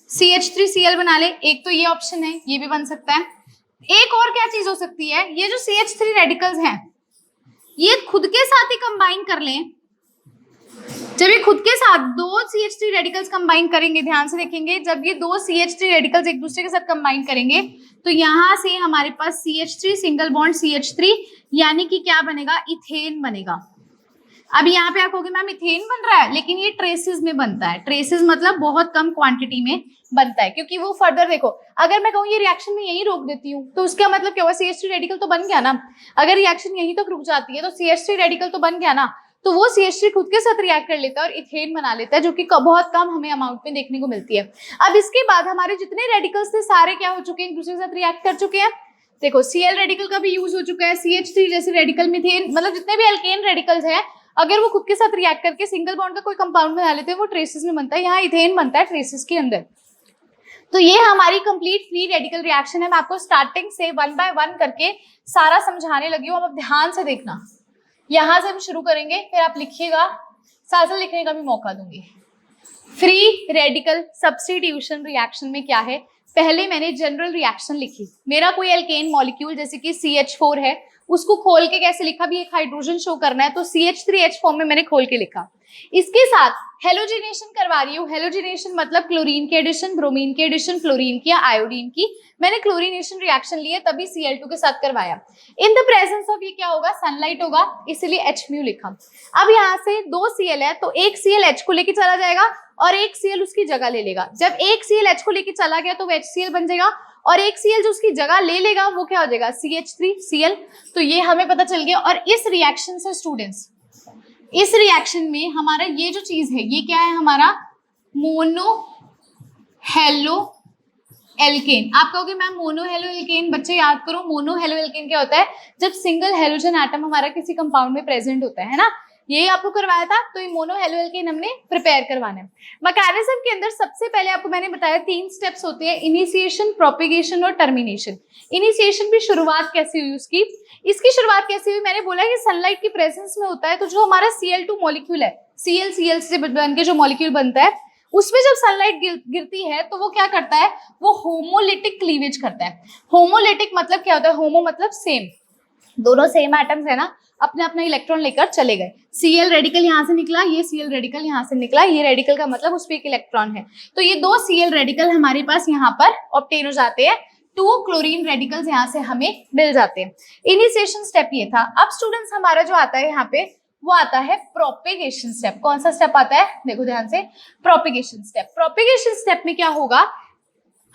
CH3Cl बना ले। एक तो ये ऑप्शन है, ये भी बन सकता है। एक और क्या चीज हो सकती है, ये जो CH3 रेडिकल्स हैं ये खुद के साथ ही कंबाइन कर लें। जब ये खुद के साथ दो CH3 रेडिकल्स कंबाइन करेंगे, ध्यान से देखेंगे, जब ये दो CH3 रेडिकल्स एक दूसरे के साथ कंबाइन करेंगे तो यहां से हमारे पास CH3 सिंगल बॉन्ड CH3, यानी कि क्या बनेगा, इथेन बनेगा। अब यहाँ पे आप कहोगे मैम इथेन बन रहा है, लेकिन ये ट्रेसेस में बनता है। ट्रेसेस मतलब बहुत कम क्वांटिटी में बनता है, क्योंकि वो फर्दर देखो, अगर मैं कहूँ ये रिएक्शन में यही रोक देती हूँ तो उसका मतलब क्या हुआ, CH3 रेडिकल तो बन गया ना। अगर रिएक्शन यहीं तक रुक जाती है तो CH3 रेडिकल तो बन गया ना, तो वो CH3 खुद के साथ रिएक्ट कर लेता है और इथेन बना लेता है, जो कि बहुत कम हमें अमाउंट में देखने को मिलती है। अब इसके बाद हमारे जितने रेडिकल्स थे सारे क्या हो चुके हैं, एक दूसरे के साथ रिएक्ट कर चुके हैं। देखो Cl रेडिकल का भी यूज हो चुका है, CH3 जैसे रेडिकल, मिथेन, मतलब जितने भी अल्केन रेडिकल्स हैं अगर वो खुद के साथ रिएक्ट करके सिंगल बॉन्ड का कोई कंपाउंड बना लेते हैं वो ट्रेसेस में बनता है। यहाँ इथेन बनता है ट्रेसेस के अंदर। तो ये हमारी कंप्लीट फ्री रेडिकल रिएक्शन है। मैं आपको स्टार्टिंग से 1 बाय 1 करके सारा समझाने लगी हूँ, अब ध्यान से देखना। यहां से हम शुरू करेंगे, फिर आप लिखिएगा, साथ साथ लिखने का भी मौका दूंगी। फ्री रेडिकल सब्स्टिट्यूशन रिएक्शन में क्या है, पहले मैंने जनरल रिएक्शन लिखी। मेरा कोई एल्केन मॉलिक्यूल जैसे कि CH4 है, उसको खोल के कैसे लिखा, भी एक हाइड्रोजन शो करना है तो CH3H फॉर्म में मैंने खोल के लिखा। इसके साथ हेलोजिनेशन करवा रही हूँ। हेलोजिनेशन मतलब क्लोरीन के एडिशन, ब्रोमीन के एडिशन, फ्लोरीन की या आयोडीन की। मैंने क्लोरीनेशन रिएक्शन लिए तभी Cl2 के साथ करवाया। इन द प्रेजेंस ऑफ ये क्या होगा, सनलाइट होगा, इसलिए H लिखा। अब यहाँ से दो Cl है तो एक Cl H को लेके चला जाएगा और एक Cl उसकी जगह ले लेगा। जब एक Cl H को लेके चला गया तो वो HCl बन जाएगा और एक Cl जो उसकी जगह ले लेगा वो क्या हो जाएगा, CH3Cl। तो ये हमें पता चल गया। और इस रिएक्शन से स्टूडेंट्स, इस रिएक्शन में हमारा ये जो चीज है ये क्या है, हमारा मोनो हेलो एल्केन। आप कहोगे मैम मोनो हेलो एल्केन, बच्चे याद करो मोनो हेलो एल्केन क्या होता है, जब सिंगल हेलोजन एटम हमारा किसी कंपाउंड में प्रेजेंट होता है ना, यही आपको करवाया था। तो ये मोनो हेलो एल्केन हमने प्रिपेयर करवाना है। मैकेनिज्म के अंदर सबसे पहले आपको मैंने बताया 3 स्टेप्स होते हैं, इनिशिएशन, प्रोपिगेशन और टर्मिनेशन। इनिशिएशन भी शुरुआत कैसे हुई उसकी, इसकी शुरुआत कैसे हुई, मैंने बोला कि सनलाइट की प्रेजेंस में होता है। तो जो हमारा Cl2 मॉलिक्यूल है, Cl से बन के जो मॉलिक्यूल बनता है उसमें जब सनलाइट गिरती है तो वो क्या करता है, वो होमोलिटिक क्लीवेज करता है। होमोलिटिक मतलब क्या होता है, होमो मतलब सेम, दोनों सेम एटम्स है ना, अपने अपना इलेक्ट्रॉन लेकर चले गए। Cl रेडिकल यहाँ से निकला, ये Cl रेडिकल यहाँ से निकला, ये रेडिकल का मतलब उस पर एक इलेक्ट्रॉन है, तो ये दो Cl रेडिकल हमारे पास यहाँ पर ऑब्टेन हो जाते हैं, 2 क्लोरीन रेडिकल्स यहाँ से हमें मिल जाते हैं। इनिशिएशन स्टेप ये था। अब स्टूडेंट्स हमारा जो आता है यहाँ पे वो आता है प्रोपेगेशन स्टेप। कौन सा स्टेप आता है, देखो ध्यान से, प्रोपेगेशन स्टेप। प्रोपेगेशन स्टेप में क्या होगा,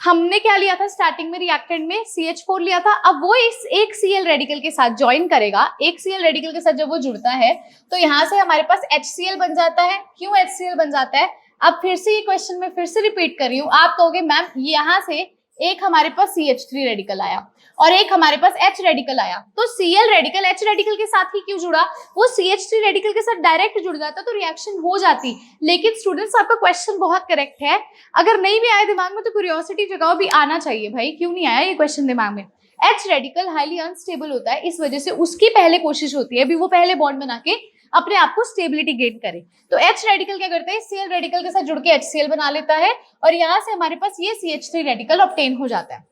हमने क्या लिया था स्टार्टिंग में, रिएक्टेंट में CH4 लिया था, अब वो इस एक Cl रेडिकल के साथ ज्वाइन करेगा। एक Cl रेडिकल के साथ जब वो जुड़ता है तो यहाँ से हमारे पास HCl बन जाता है। क्यों HCl बन जाता है, अब फिर से ये क्वेश्चन में फिर से रिपीट कर रही हूँ, आप कहोगे मैम यहाँ से एक हमारे पास CH3 रेडिकल आया और एक हमारे पास H रेडिकल आया, तो Cl रेडिकल H रेडिकल के साथ ही क्यों जुड़ा, वो CH3 रेडिकल के साथ डायरेक्ट जुड़ जाता तो रिएक्शन हो जाती। लेकिन स्टूडेंट्स आपका क्वेश्चन बहुत करेक्ट है, अगर नहीं भी आया दिमाग में तो क्यूरियोसिटी जगाओ, भी आना चाहिए भाई, क्यों नहीं आया ये क्वेश्चन दिमाग में। H रेडिकल हाईली अनस्टेबल होता है, इस वजह से उसकी पहले कोशिश होती है भी वो पहले बॉन्ड बना के अपने आप को स्टेबिलिटी गेन करे। तो H रेडिकल क्या करता है, Cl रेडिकल के साथ जुड़ के HCl बना लेता है और यहाँ से हमारे पास ये CH3 रेडिकल ऑब्टेन हो जाता है।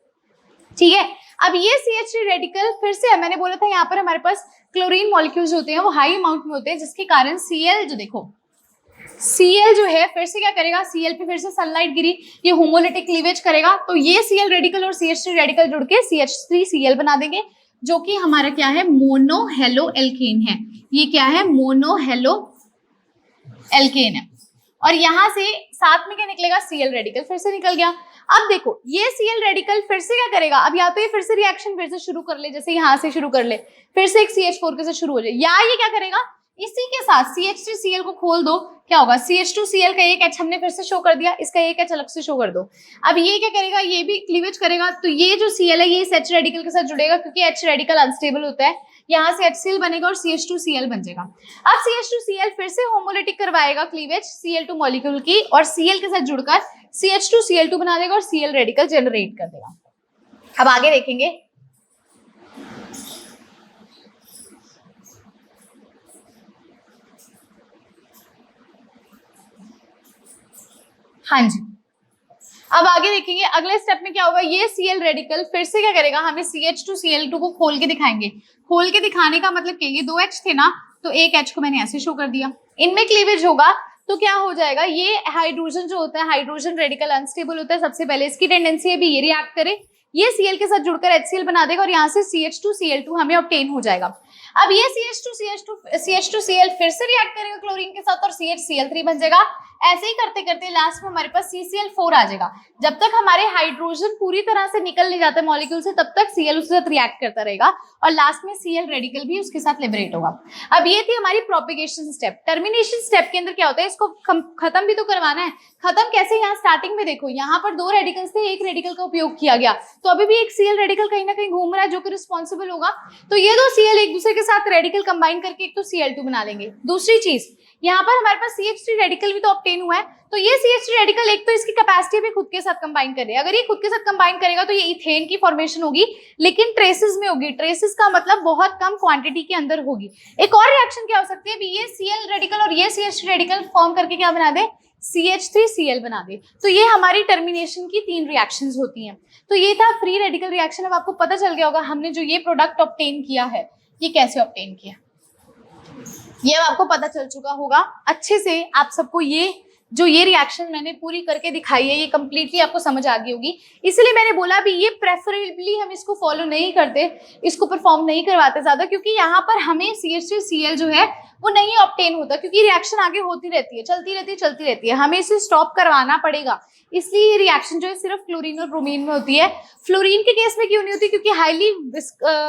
ठीक है, अब ये CH3 रेडिकल फिर से मैंने बोला था यहाँ पर हमारे पास क्लोरीन मॉलिक्यूल्स होते हैं, वो हाई अमाउंट में होते हैं, जिसके कारण Cl जो देखो, Cl जो है फिर से क्या करेगा, Cl पे फिर से सनलाइट गिरी, ये होमोलिटिक क्लीवेज करेगा, तो ये Cl रेडिकल और CH3 रेडिकल जुड़ के CH3Cl बना देंगे, जो कि हमारा क्या है, मोनो हेलो एल्केन है। ये क्या है, मोनो हेलो एल्केन है। और यहां से साथ में क्या निकलेगा, Cl रेडिकल फिर से निकल गया। अब देखो ये Cl रेडिकल फिर से क्या करेगा, अब या तो ये फिर से रिएक्शन फिर से शुरू कर ले, जैसे यहां से शुरू कर ले, फिर से एक CH4 के साथ शुरू हो जाए, या ये क्या करेगा, इसी के साथ CH3Cl को खोल दो, क्या होगा, CH2Cl का एक H हमने फिर से शो कर दिया, इसका एक H अलग से शो कर दो। अब ये क्या करेगा, ये भी क्लीवेज करेगा, तो ये जो Cl है ये इस H रेडिकल के साथ जुड़ेगा, क्योंकि H रेडिकल अनस्टेबल होता है, यहाँ से HCl बनेगा और CH2Cl बन जाएगा। अब CH2Cl फिर से होमोलिटिक करवाएगा क्लीवेज Cl2 मॉलिक्यूल की, और Cl के साथ जुड़कर CH2Cl2 बना देगा और Cl रेडिकल जनरेट कर देगा। अब आगे देखेंगे, हाँ जी, अब आगे देखेंगे अगले स्टेप में क्या होगा, ये Cl रेडिकल फिर से क्या करेगा, हमें CH2Cl2 को खोल के दिखाएंगे। खोल के दिखाने का मतलब क्या, ये 2 H थे ना, तो एक H को मैंने ऐसे शो कर दिया, इनमें क्लीवेज होगा तो क्या हो जाएगा, ये हाइड्रोजन जो होता है, हाइड्रोजन रेडिकल अनस्टेबल होता है, सबसे पहले इसकी टेंडेंसी है भी ये रिएक्ट करे, ये Cl के साथ जुड़कर HCl बना देगा और यहाँ से CH2Cl2 हमें ऑब्टेन हो जाएगा। अब ये CH2Cl फिर से रिएक्ट करेगा क्लोरीन के साथ और CHCl3 बन जाएगा। ऐसे ही करते करते लास्ट में हमारे पास CCl4 आ जाएगा। जब तक हमारे हाइड्रोजन पूरी तरह से निकल नहीं जाता मॉलिक्यूल से, तब तक Cl उसके साथ रिएक्ट करता रहेगा और लास्ट में Cl रेडिकल भी उसके साथ लिबरेट होगा। अब ये थी हमारी प्रोपेगेशन स्टेप। टर्मिनेशन स्टेप के अंदर क्या होता है, इसको खत्म भी तो करवाना है। खत्म कैसे, यहाँ स्टार्टिंग में देखो, यहाँ पर 2 रेडिकल्स थे, एक रेडिकल का उपयोग किया गया, तो अभी भी एक Cl रेडिकल कहीं ना कहीं घूम रहा है जो कि रिस्पॉन्सिबल होगा। तो ये 2 Cl एक दूसरे के साथ रेडिकल कंबाइन करके एक तो Cl2 बना लेंगे। दूसरी चीज, यहाँ पर हमारे पास CH3 रेडिकल भी तो ऑब्टेन हुआ है, तो ये CH3 रेडिकल एक तो इसकी कैपेसिटी भी खुद के साथ कंबाइन करे, अगर ये खुद के साथ कंबाइन करेगा तो ये इथेन की फॉर्मेशन होगी, लेकिन ट्रेसेस में होगी। ट्रेसेस का मतलब बहुत कम क्वांटिटी के अंदर होगी। एक और रिएक्शन क्या हो सकती है, ये Cl रेडिकल और ये CH3 रेडिकल फॉर्म करके क्या बना दे, CH3Cl बना दे। तो ये हमारी टर्मिनेशन की 3 रिएक्शंस होती हैं। तो ये था फ्री रेडिकल रिएक्शन। अब आपको पता चल गया होगा हमने जो ये प्रोडक्ट ऑब्टेन किया है ये कैसे ऑब्टेन किया, ये आपको पता चल चुका होगा अच्छे से। आप सबको ये रिएक्शन मैंने पूरी करके दिखाई है, ये कंप्लीटली आपको समझ आ गई होगी। इसलिए मैंने बोला भी ये प्रेफरेबली हम इसको फॉलो नहीं करते, इसको परफॉर्म नहीं करवाते ज्यादा, क्योंकि यहाँ पर हमें CH3Cl जो है वो नहीं ऑब्टेन होता, क्योंकि रिएक्शन आगे होती रहती है, चलती रहती है, हमें इसे स्टॉप करवाना पड़ेगा। इसलिए ये रिएक्शन जो है सिर्फ क्लोरीन और ब्रोमीन में होती है। फ्लोरीन के केस में क्यों नहीं होती, क्योंकि हाईली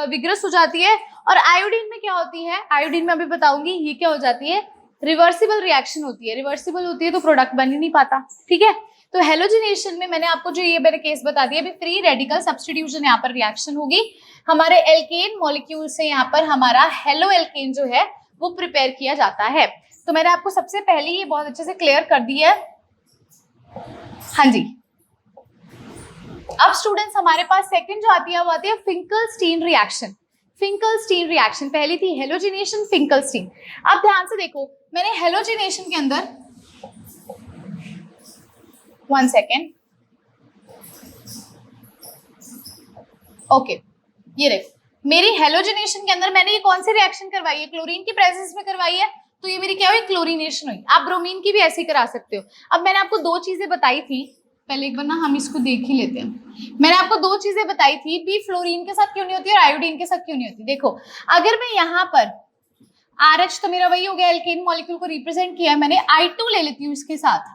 विग्रस हो जाती है। और आयोडीन में क्या होती है, आयोडीन में अभी बताऊंगी, ये क्या हो जाती है, रिवर्सिबल रिएक्शन होती है। रिवर्सिबल होती है तो प्रोडक्ट बन ही नहीं पाता। ठीक है, तो हेलोजिनेशन में मैंने आपको जो ये मैंने केस बता दिया, अभी फ्री रेडिकल सब्स्टिट्यूशन यहाँ पर रिएक्शन होगी, हमारे एल्केन मॉलिक्यूल से यहाँ पर हमारा हेलो एल्केन जो है वो प्रिपेयर किया जाता है। तो मैंने आपको सबसे पहले ये बहुत अच्छे से क्लियर कर दिया है। हाँ जी, अब स्टूडेंट्स हमारे पास सेकंड जो आती है वो आती है फिंकलस्टीन रिएक्शन। फिंकलस्टीन रिएक्शन पहली थी हेलोजिनेशन, फिंकलस्टीन। अब ध्यान से देखो, मैंने हेलोजिनेशन के अंदर 1 सेकेंड। ओके, ये देखो मेरी हेलोजिनेशन के अंदर मैंने ये कौन सी रिएक्शन करवाई है, क्लोरीन की प्रेजेंस में करवाई है, तो ये मेरी क्या हुई, क्लोरीनेशन हुई। आप ब्रोमीन की भी ऐसे ही करा सकते हो। अब मैंने आपको दो चीजें बताई थी, पहले एक बार ना हम इसको देख ही लेते हैं। मैंने आपको दो चीजें बताई थी, भी फ्लोरीन के साथ क्यों नहीं होती और आयोडीन के साथ क्यों नहीं होती। देखो अगर मैं यहाँ पर RH तो मेरा वही हो गया, एल्केन मॉलिक्यूल को रिप्रेजेंट किया, मैंने I2 ले लेती हूँ इसके साथ,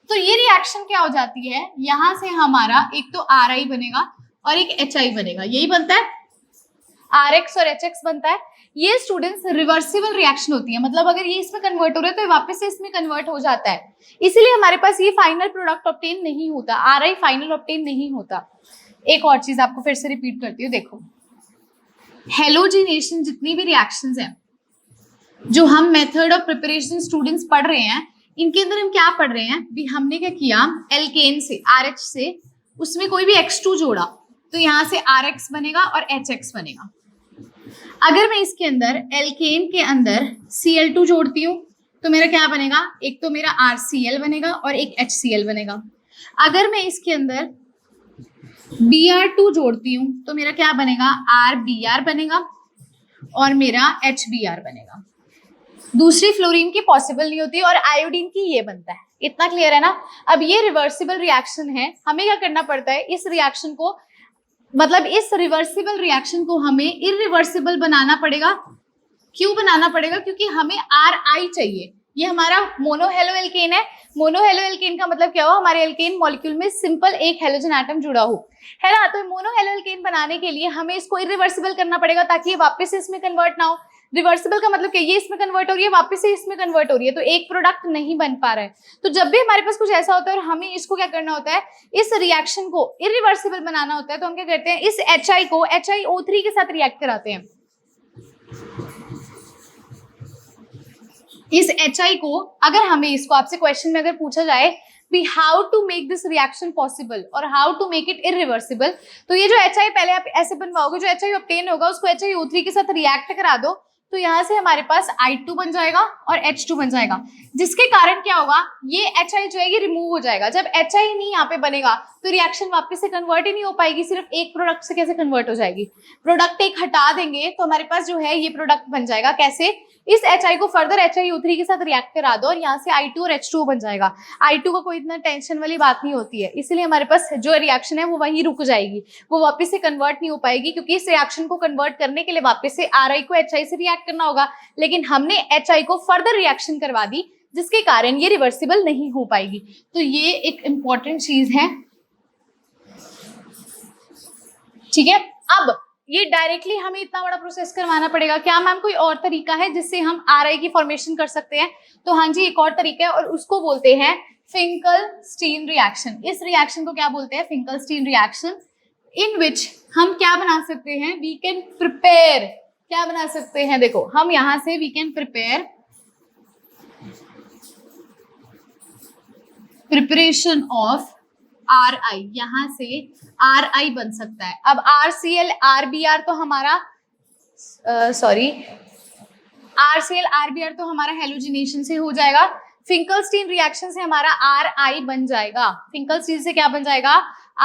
तो ये रिएक्शन क्या हो जाती है, यहां से हमारा एक तो RI बनेगा और एक HI बनेगा, यही बनता है, RX और HX बनता है। ये स्टूडेंट्स रिवर्सिबल रिएक्शन होती है, मतलब अगर ये इसमें कन्वर्ट हो रहा है तो वापस से इसमें कन्वर्ट हो जाता है, इसीलिए हमारे पास ये फाइनल प्रोडक्ट ऑब्टेन नहीं होता, RI फाइनल ऑब्टेन नहीं होता। एक और चीज आपको फिर से रिपीट करती हूँ, देखो हेलोजिनेशन जितनी भी रिएक्शंस हैं जो हम मेथड ऑफ प्रिपरेशन स्टूडेंट्स पढ़ रहे हैं, इनके अंदर हम क्या पढ़ रहे हैं, भी हमने क्या किया, एल्केन से RH से उसमें कोई भी X2 जोड़ा तो यहाँ से RX बनेगा और HX बनेगा। अगर मैं इसके अंदर एल्केन के अंदर Cl2 जोड़ती हूँ तो मेरा क्या बनेगा, एक तो मेरा RCl बनेगा और एक HCl बनेगा। अगर मैं इसके अंदर Br2 जोड़ती हूँ तो मेरा क्या बनेगा, RBr बनेगा और मेरा HBr बनेगा। दूसरी फ्लोरीन की पॉसिबल नहीं होती और आयोडीन की ये बनता है। इतना क्लियर है ना। अब ये रिवर्सिबल रिएक्शन है, हमें क्या करना पड़ता है, इस रिएक्शन को मतलब इस रिवर्सिबल रिएक्शन को हमें इरिवर्सिबल बनाना पड़ेगा। क्यों बनाना पड़ेगा, क्योंकि हमें RI चाहिए। ये हमारा मोनोहेलो एल्केन है, मोनोहेलो एल्केन का मतलब क्या हो, हमारे एल्केन मॉलिक्यूल में सिंपल एक हेलोजन एटम जुड़ा हो, है ना। तो मोनोहेलो एल्केन बनाने के लिए हमें इसको इरिवर्सिबल करना पड़ेगा ताकि ये वापस से इसमें कन्वर्ट ना हो। रिवर्सिबल का मतलब क्या, ये इसमें कन्वर्ट हो रही है, वापस से इसमें कन्वर्ट हो रही है, तो एक प्रोडक्ट नहीं बन पा रहा है। तो जब भी हमारे पास कुछ ऐसा होता है और हमें इसको क्या करना होता है, इस रिएक्शन को इरिवर्सिबल बनाना होता है, तो हम क्या करते हैं, इस HI को HiO3 के साथ रिएक्ट कराते हैं। इस HI को अगर हमें इसको आपसे क्वेश्चन में अगर पूछा जाए भी how to make this reaction possible और how to make it irreversible, तो ये जो HI पहले आप ऐसे बनवाओगे, जो HI ऑब्टेन होगा उसको HiO3 के साथ रिएक्ट करा दो, तो यहां से हमारे पास I2 बन जाएगा और H2 बन जाएगा, जिसके कारण क्या होगा, ये HI जो है ये रिमूव हो जाएगा। जब HI नहीं यहाँ पे बनेगा तो रिएक्शन वापस से कन्वर्ट ही नहीं हो पाएगी, सिर्फ एक प्रोडक्ट से कैसे कन्वर्ट हो जाएगी। प्रोडक्ट एक हटा देंगे तो हमारे पास जो है ये प्रोडक्ट बन जाएगा। कैसे, इस HI को फर्दर HiO3 के साथ रिएक्ट करा दो और यहाँ से I2 और H2 बन जाएगा। I2 का कोई इतना टेंशन वाली बात नहीं होती है, इसलिए हमारे पास जो रिएक्शन है वो वहीं रुक जाएगी, वो वापस से कन्वर्ट नहीं हो पाएगी, क्योंकि इस रिएक्शन को कन्वर्ट करने के लिए वापस से RI को HI से रिएक्ट करना होगा, लेकिन हमने HI को फर्दर रिएक्शन करवा दी, जिसके कारण ये रिवर्सिबल नहीं हो पाएगी। तो ये एक इंपॉर्टेंट चीज है, ठीक है। अब ये डायरेक्टली हमें इतना बड़ा प्रोसेस करवाना पड़ेगा, क्या मैम कोई और तरीका है जिससे हम RI की फॉर्मेशन कर सकते हैं? तो हाँ जी, एक और तरीका है और उसको बोलते हैं फिंकल-स्टीन रिएक्शन। इस रिएक्शन को क्या बोलते हैं, फिंकल-स्टीन रिएक्शन, इन विच हम क्या बना सकते हैं, वी कैन प्रिपेयर, क्या बना सकते हैं, देखो हम यहां से we can prepare preparation of RI, यहां से RI बन सकता है। अब RCl RBr तो हमारा RCl RBr तो हमारा हेलोजिनेशन से हो जाएगा, फिंकल-स्टीन रिएक्शन से हमारा RI बन जाएगा। फिंकल-स्टीन से क्या बन जाएगा,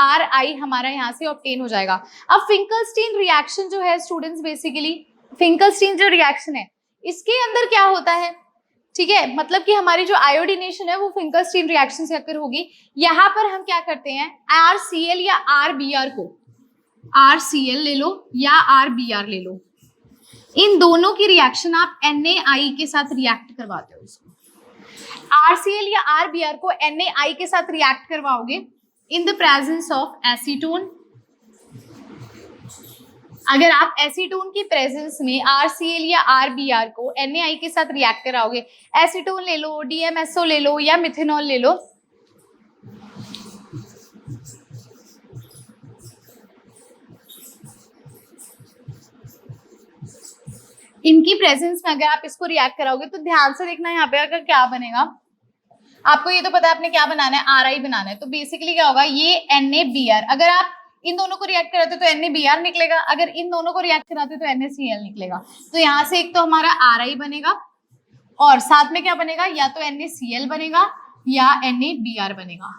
RI हमारा यहाँ से ऑब्टेन हो जाएगा। अब फिंकल-स्टीन रिएक्शन जो है स्टूडेंट्स, बेसिकली फिंकल-स्टीन जो रिएक्शन है इसके अंदर क्या होता है, ठीक है, मतलब कि हमारी जो आयोडिनेशन है वो फिंकल-स्टीन रिएक्शन से अकर होगी। यहाँ पर हम क्या करते हैं, RCl या RBr को, RCl ले लो या RBr ले लो, इन दोनों की रिएक्शन आप NaI के साथ रिएक्ट करवाते हो। इसको RCl या RBr को NaI के साथ रिएक्ट करवाओगे in the presence of acetone. अगर आप एसीटोन की प्रेजेंस में RCl या RBr को NaI के साथ रिएक्ट कराओगे, एसीटोन ले लो, DMSO ले लो या मिथेनॉल ले लो, इनकी प्रेजेंस में अगर आप इसको रिएक्ट कराओगे तो ध्यान से देखना यहाँ पे अगर क्या बनेगा। आपको ये तो पता है आपने क्या बनाना है, RI बनाना है, तो बेसिकली क्या होगा, ये NaBr, अगर आप इन दोनों को रिएक्ट कराते तो NaBr निकलेगा, अगर इन दोनों को रिएक्ट कराते तो NaCl निकलेगा। तो यहाँ से एक तो हमारा RI बनेगा और साथ में क्या बनेगा, या तो NaCl बनेगा या NaBr बनेगा।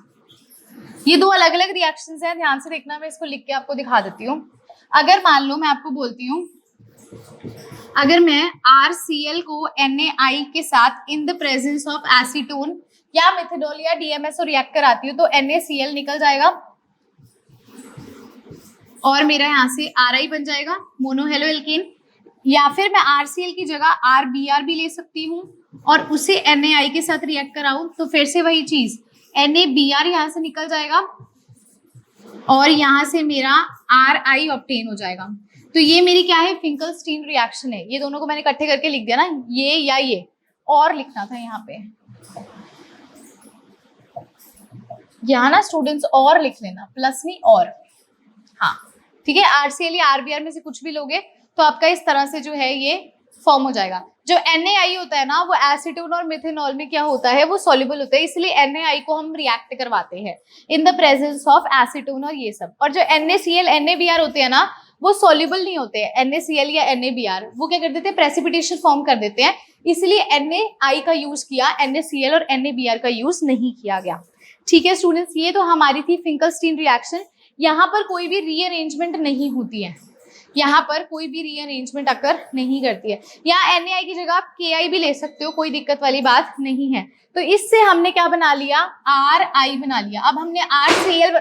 ये दो अलग अलग रिएक्शंस हैं, ध्यान से देखना, मैं इसको लिख के आपको दिखा देती हूँ। अगर मान लो मैं आपको बोलती हूँ, अगर मैं RCl को NaI के साथ in the presence of acetone या मिथेनॉल या DMSO रिएक्ट कराती हूँ तो NaCl निकल जाएगा और मेरा यहाँ से RI बन जाएगा, मोनोहेलो एल्केन। या फिर मैं RCl की जगह RBr भी ले सकती हूँ और उसे NaI के साथ रिएक्ट कराऊं तो फिर से वही चीज NaBr यहाँ से निकल जाएगा और यहाँ से मेरा RI ऑब्टेन हो जाएगा। तो ये मेरी क्या है, फिंकलस्टीन रिएक्शन है। ये दोनों को मैंने इकट्ठे करके लिख दिया ना, ये या ये, और लिखना था यहाँ पे, यहाँ ना स्टूडेंट्स और लिख लेना, प्लस नहीं और, हाँ ठीक है। RCl या RBr में से कुछ भी लोगे तो आपका इस तरह से जो है ये फॉर्म हो जाएगा। जो NaI होता है ना वो एसीटोन और मिथेनॉल में क्या होता है, वो सॉल्युबल होता है, इसलिए NaI को हम रिएक्ट करवाते हैं in the presence of acetone और ये सब। और जो NaCl NaBr होते हैं ना वो सॉल्युबल नहीं होते हैं। NaCl या NaBr वो क्या कर देते हैं, प्रेसिपिटेशन फॉर्म कर देते हैं, इसलिए NaI का यूज किया, NaCl और NaBr का यूज नहीं किया गया। ठीक है स्टूडेंट्स, ये तो हमारी थी फिंकलस्टीन रिएक्शन। यहाँ पर कोई भी रीअरेंजमेंट नहीं होती है, यहाँ पर कोई भी रीअरेंजमेंट अकर नहीं करती है। यहाँ NaI की जगह आप KI भी ले सकते हो, कोई दिक्कत वाली बात नहीं है। तो इससे हमने क्या बना लिया, RI बना लिया। अब हमने RCl,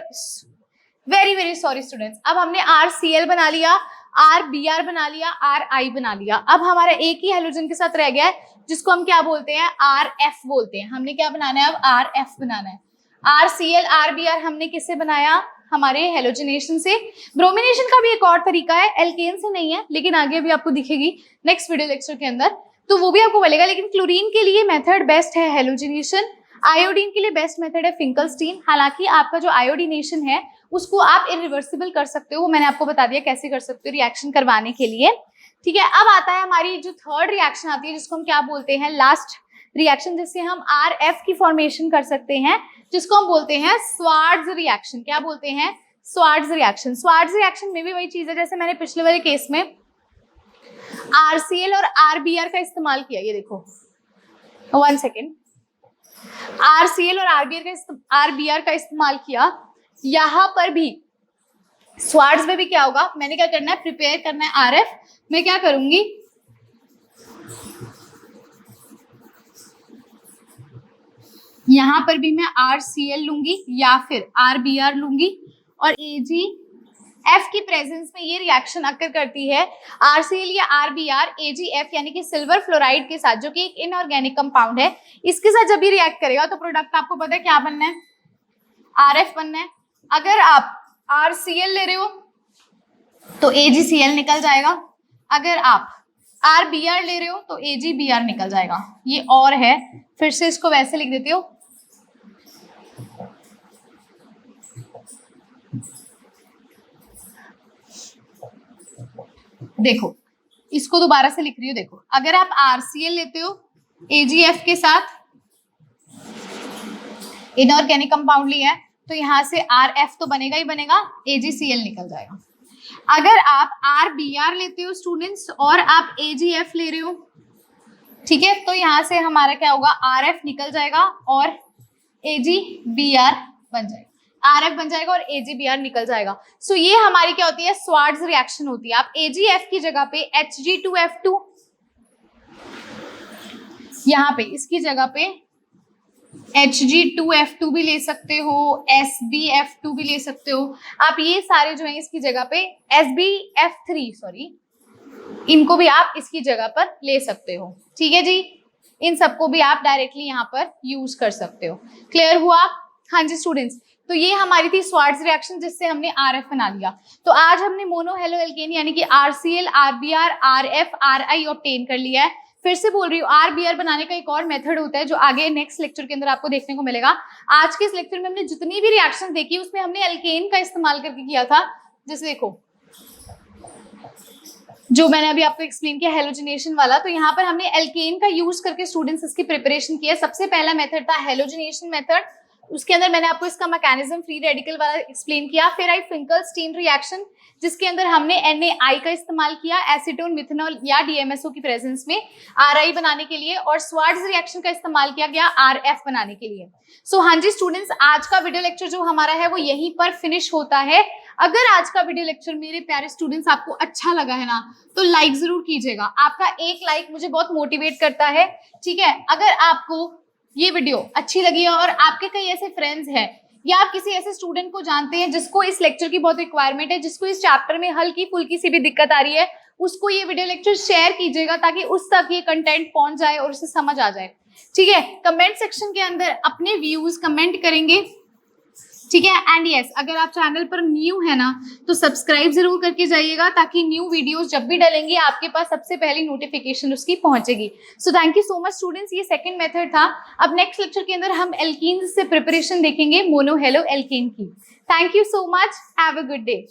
वेरी सॉरी स्टूडेंट्स, अब हमने RCl बना लिया, RBr बना लिया, RI बना लिया। अब हमारा एक ही हेलोजन के साथ रह गया है जिसको हम क्या बोलते हैं, RF बोलते हैं। हमने क्या बनाना है, अब RF बनाना है। RCl RBr हमने किससे बनाया, हमारे हेलोजिनेशन से। ब्रोमिनेशन का भी एक और तरीका है, एल्केन से नहीं है, लेकिन आगे भी आपको दिखेगी नेक्स्ट वीडियो लेक्चर के अंदर, तो वो भी आपको मिलेगा। लेकिन क्लोरीन के लिए मेथड बेस्ट है हेलोजिनेशन, आयोडीन के लिए बेस्ट मेथड है फिंकलस्टीन। हालांकि आपका जो आयोडीनेशन है उसको आप इरिवर्सिबल कर सकते हो, वो मैंने आपको बता दिया कैसे कर सकते हो रिएक्शन करवाने के लिए। ठीक है, अब आता है हमारी जो थर्ड रिएक्शन आती है जिसको हम क्या बोलते हैं, लास्ट रिएक्शन, जिससे हम RF की फॉर्मेशन कर सकते हैं, जिसको हम बोलते हैं स्वार्ट्ज रिएक्शन। क्या बोलते हैं, स्वार्ट्ज रिएक्शन। स्वार्ट्ज रिएक्शन में भी वही चीज है जैसे मैंने पिछले वाले केस में RCl और RBr का इस्तेमाल किया। ये देखो 1 सेकेंड, RCl और RBr का इस्तेमाल किया। यहां पर भी स्वार्ट्ज में भी क्या होगा, मैंने क्या करना है, प्रिपेयर करना है RF। मैं क्या करूंगी, यहां पर भी मैं RCl लूंगी या फिर RBr लूंगी और AgF की प्रेजेंस में ये रिएक्शन अकर करती है। RCl या RBr AgF यानी कि सिल्वर फ्लोराइड के साथ, जो कि एक इनऑर्गेनिक कंपाउंड है, इसके साथ जब ये रिएक्ट करेगा तो प्रोडक्ट आपको पता है क्या बनना है, RF बनना है। अगर आप RCl ले रहे हो तो AgCl निकल जाएगा, अगर आप RBr ले रहे हो तो AgBr निकल जाएगा। ये और है, फिर से इसको वैसे लिख देती हो, देखो इसको दोबारा से लिख रही हूँ। देखो अगर आप RCl लेते हो AgF के साथ, इनऑर्गेनिक कंपाउंड लिया है, तो यहां से RF तो बनेगा ही बनेगा, AgCl निकल जाएगा। अगर आप RBr लेते हो स्टूडेंट्स और आप AgF ले रहे हो, ठीक है, तो यहां से हमारा क्या होगा, RF निकल जाएगा और AgBr बन जाएगा, RF बन जाएगा और AgBr निकल जाएगा। सो ये हमारी क्या होती है, स्वार्ट्ज रिएक्शन होती है। आप AgF की जगह पे Hg2F2, यहाँ पे इसकी जगह पे Hg2F2 भी ले सकते हो, SbF2 भी ले सकते हो आप। ये सारे जो है इसकी जगह पे SbF3 सॉरी, इनको भी आप इसकी जगह पर ले सकते हो। ठीक है जी, इन सबको भी आप डायरेक्टली यहाँ पर यूज कर सकते हो। क्लियर हुआ? हाँ जी स्टूडेंट्स, तो ये हमारी थी स्वार्ट्ज रिएक्शन जिससे हमने RF बना लिया। तो आज हमने मोनोहेलो एल्केन यानी कि RCl, RBr, RF, RI obtain कर लिया है। फिर से बोल रही हूँ, RBr बनाने का एक और मेथड होता है जो आगे नेक्स्ट लेक्चर के अंदर आपको देखने को मिलेगा। आज के इस लेक्चर में हमने जितनी भी रिएक्शन देखी उसमें हमने एल्केन का इस्तेमाल करके किया था। जैसे देखो जो मैंने अभी आपको एक्सप्लेन किया हेलोजिनेशन वाला, तो यहाँ पर हमने एल्केन का यूज करके स्टूडेंट्स इसकी प्रिपरेशन की है। सबसे पहला मेथड था हेलोजिनेशन मेथड, उसके अंदर मैंने आपको इसका मैकेनिज्म फ्री रेडिकल वाला एक्सप्लेन किया। फिर आई फिंकल-स्टीन रिएक्शन, जिसके अंदर हमने NaI का इस्तेमाल किया एसीटोन मिथेनॉल या DMSO की प्रेजेंस में RI बनाने के लिए, और स्वार्ट्ज रिएक्शन का इस्तेमाल किया गया RF बनाने के लिए। सो हाँ जी स्टूडेंट्स, आज का वीडियो लेक्चर जो हमारा है वो यहीं पर फिनिश होता है। अगर आज का वीडियो लेक्चर मेरे प्यारे स्टूडेंट्स आपको अच्छा लगा है ना, तो लाइक जरूर कीजिएगा। आपका एक लाइक मुझे बहुत मोटिवेट करता है, ठीक है। अगर आपको ये वीडियो अच्छी लगी है और आपके कई ऐसे फ्रेंड्स हैं या आप किसी ऐसे स्टूडेंट को जानते हैं जिसको इस लेक्चर की बहुत रिक्वायरमेंट है, जिसको इस चैप्टर में हल्की फुल्की सी भी दिक्कत आ रही है, उसको ये वीडियो लेक्चर शेयर कीजिएगा ताकि उस तक ये कंटेंट पहुंच जाए और उसे समझ आ जाए, ठीक है। कमेंट सेक्शन के अंदर अपने व्यूज कमेंट करेंगे, ठीक है। एंड यस, अगर आप चैनल पर न्यू है ना तो सब्सक्राइब जरूर करके जाइएगा ताकि न्यू वीडियोस जब भी डलेंगे आपके पास सबसे पहली नोटिफिकेशन उसकी पहुंचेगी। So thank you so much students, ये सेकंड मेथड था। अब नेक्स्ट लेक्चर के अंदर हम एल्कीन्स से प्रिपरेशन देखेंगे, मोनो हेलो एल्केन की। Thank you so much, have a good day.